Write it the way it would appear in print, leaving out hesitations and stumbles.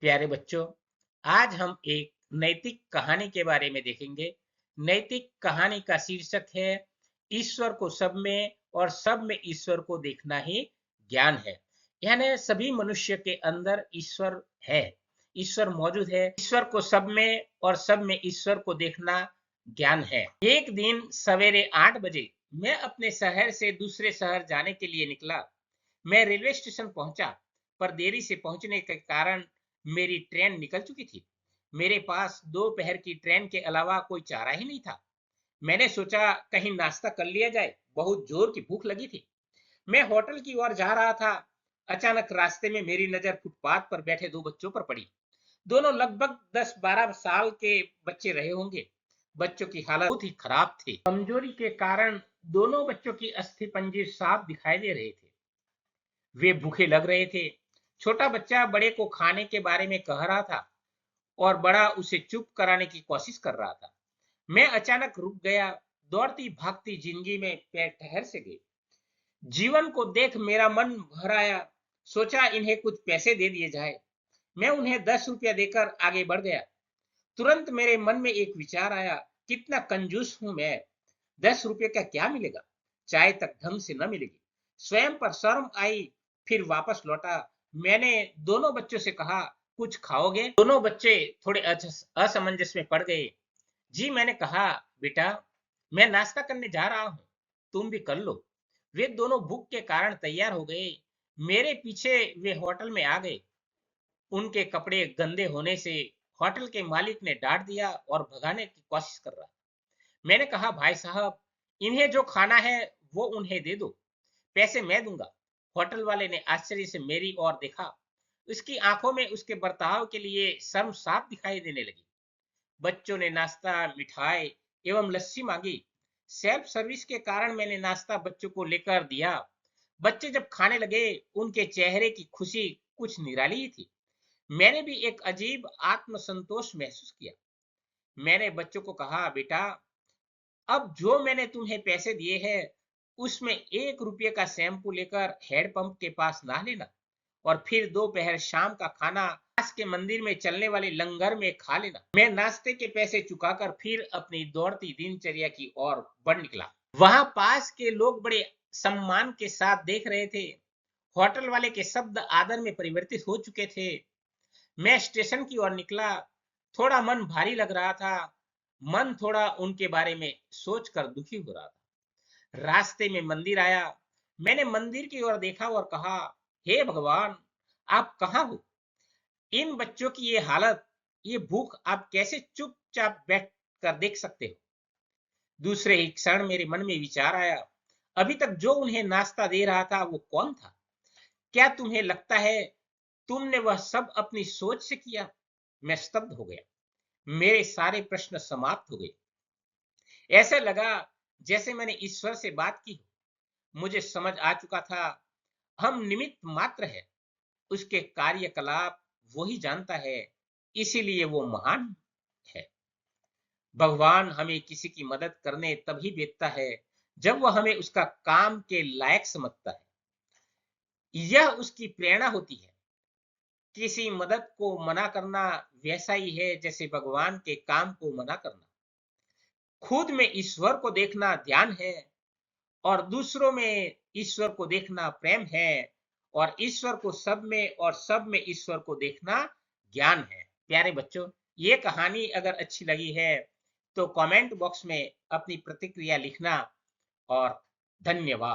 प्यारे बच्चों, आज हम एक नैतिक कहानी के बारे में देखेंगे। नैतिक कहानी का शीर्षक है ईश्वर को सब में और सब में ईश्वर को देखना ही ज्ञान है। यानी सभी मनुष्य के अंदर ईश्वर है, ईश्वर मौजूद है। ईश्वर को सब में और सब में ईश्वर को देखना ज्ञान है। एक दिन सवेरे 8 बजे मैं अपने शहर से दूसरे शहर जाने के लिए निकला। मैं रेलवे स्टेशन पहुंचा, पर देरी से पहुंचने के कारण मेरी ट्रेन निकल चुकी थी। मेरे पास दोपहर की ट्रेन के अलावा कोई चारा ही नहीं था। मैंने सोचा कहीं नाश्ता कर लिया जाए, बहुत जोर की भूख लगी थी। मैं होटल की ओर जा रहा था। अचानक रास्ते में मेरी नजर फुटपाथ पर बैठे दो बच्चों पर पड़ी। दोनों लगभग 10-12 साल के बच्चे रहे होंगे। बच्चों की हालत बहुत ही खराब थी। कमजोरी के कारण दोनों बच्चों की अस्थिपंजर साफ दिखाई दे रहे थे। वे भूखे लग रहे थे। छोटा बच्चा बड़े को खाने के बारे में कह रहा था और बड़ा उसे चुप कराने की कोशिश कर रहा था। मैं अचानक रुक गया। दौड़ती भागती जिंदगी में पैर ठहर से गए। जीवन को देख मेरा मन भर आया। सोचा इन्हें कुछ पैसे दे दिए जाए। मैं उन्हें 10 रुपया देकर आगे बढ़ गया। तुरंत मेरे मन में एक विचार आया, कितना कंजूस हूं मैं। 10 रुपये का क्या मिलेगा, चाय तक ढंग से न मिलेगी। स्वयं पर शर्म आई, फिर वापस लौटा। मैंने दोनों बच्चों से कहा, कुछ खाओगे? दोनों बच्चे थोड़े असमंजस में पड़ गए। जी, मैंने कहा, बेटा, मैं नाश्ता करने जा रहा हूँ, तुम भी कर लो। वे दोनों भूख के कारण तैयार हो गए। मेरे पीछे वे होटल में आ गए। उनके कपड़े गंदे होने से होटल के मालिक ने डांट दिया और भगाने की कोशिश कर रहा। मैंने कहा, भाई साहब, इन्हें जो खाना है वो उन्हें दे दो, पैसे मैं दूंगा। होटल वाले ने आश्चर्य से मेरी ओर देखा। उसकी आंखों में उसके बर्ताव के लिए शर्म साफ दिखाई देने लगी। बच्चों ने नाश्ता, मिठाई एवं लस्सी मांगी। सेल्फ सर्विस के कारण मैंने नाश्ता बच्चों को लेकर दिया। बच्चे जब खाने लगे, उनके चेहरे की खुशी कुछ निराली ही थी। मैंने भी एक अजीब आत्मसंतोष महसूस किया। मैंने बच्चों को कहा, बेटा, अब जो मैंने तुम्हें पैसे दिए हैं, उसमें 1 रुपये का शैम्पू लेकर हैंडपंप के पास नहा लेना और फिर दोपहर शाम का खाना पास के मंदिर में चलने वाले लंगर में खा लेना। मैं नाश्ते के पैसे चुकाकर फिर अपनी दौड़ती दिनचर्या की ओर बढ़ निकला। वहां पास के लोग बड़े सम्मान के साथ देख रहे थे। होटल वाले के शब्द आदर में परिवर्तित हो चुके थे। मैं स्टेशन की ओर निकला। थोड़ा मन भारी लग रहा था। मन थोड़ा उनके बारे में सोचकर दुखी हो रहा था। रास्ते में मंदिर आया। मैंने मंदिर की ओर देखा और कहा, हे भगवान, आप कहाँ हो? इन बच्चों की ये हालत, ये भूख, आप कैसे चुपचाप बैठ कर देख सकते हो? दूसरे ही क्षण मेरे मन में विचार आया, अभी तक जो उन्हें नाश्ता दे रहा था वो कौन था? क्या तुम्हें लगता है तुमने वह सब अपनी सोच से किया? मैं स्तब्ध हो गया। मेरे सारे प्रश्न समाप्त हो गए। ऐसे लगा जैसे मैंने ईश्वर से बात की। मुझे समझ आ चुका था, हम निमित्त मात्र है। उसके कार्यकलाप वही जानता है, इसीलिए वो महान है। भगवान हमें किसी की मदद करने तभी भेजता है जब वह हमें उसका काम के लायक समझता है। यह उसकी प्रेरणा होती है। किसी मदद को मना करना वैसा ही है जैसे भगवान के काम को मना करना। खुद में ईश्वर को देखना ध्यान है और दूसरों में ईश्वर को देखना प्रेम है और ईश्वर को सब में और सब में ईश्वर को देखना ज्ञान है। प्यारे बच्चों, ये कहानी अगर अच्छी लगी है तो कमेंट बॉक्स में अपनी प्रतिक्रिया लिखना और धन्यवाद।